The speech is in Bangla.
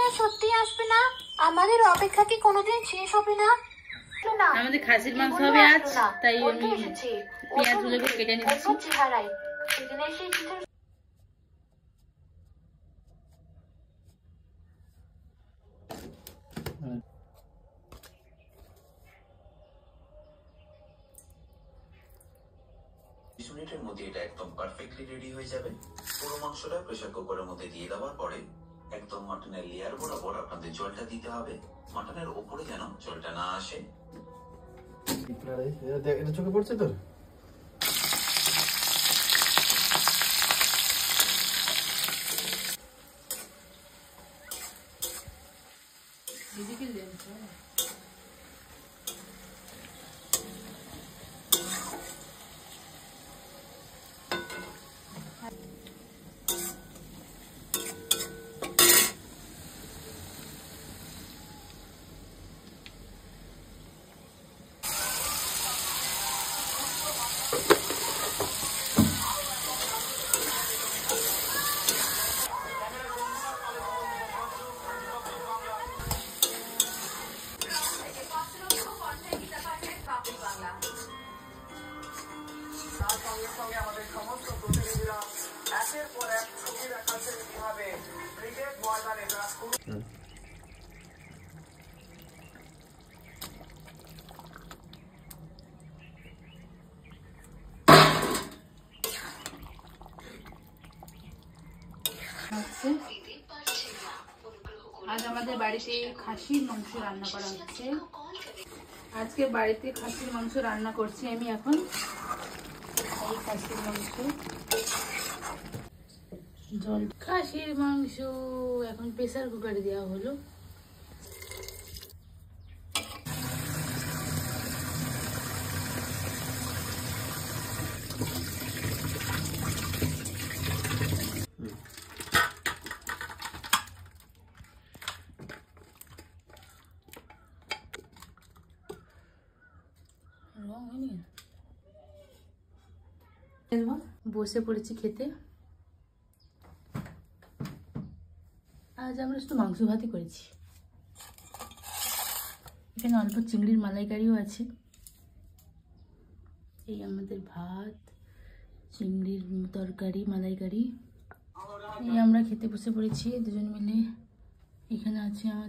আর সত্যি আসবে না? আমাদের অপেক্ষা কি কোনোদিন শেষ হবে না? আমাদের খাসির মাংস হবে আজ, তাই আমি পেঁয়াজগুলোকে কেটে নিচ্ছি। চেহারায় সেদিন এসে মিনিটের মধ্যে এটা একদম পারফেক্টলি রেডি হয়ে যাবে। পুরো মাংসটা প্রেসার কুকারের মধ্যে দিয়ে দেওয়ার পরে একদম মাটনের লেয়ার বরাবর আপনাদের জলটা দিতে হবে, মাটনের ওপরে যেন জলটা না আসে। এটা চোখে পড়ছে তোর? আমাদের সমস্ত প্রতিনিধিরা একের পর এক ছবি দেখাচ্ছেন কিভাবে ক্রিকেট ময়দানে তারা আজ আমাদের বাড়িতে খাসির মাংস রান্না করা হচ্ছে। আজকে বাড়িতে খাসির মাংস রান্না করছি আমি এখন। এই খাসির মাংস, জল খাসির মাংস এখন প্রেসার কুকারে দেওয়া হলো। বসে পড়েছি খেতে। আজ আমরা শুধু মাংস ভাতই করেছি। এখানে অল্প চিংড়ির মালাইকারিও আছে। এই আমাদের ভাত, চিংড়ির তরকারি, মালাইকারি। এই আমরা খেতে বসে পড়েছি দুজন মিলে। এখানে আছে আমাদের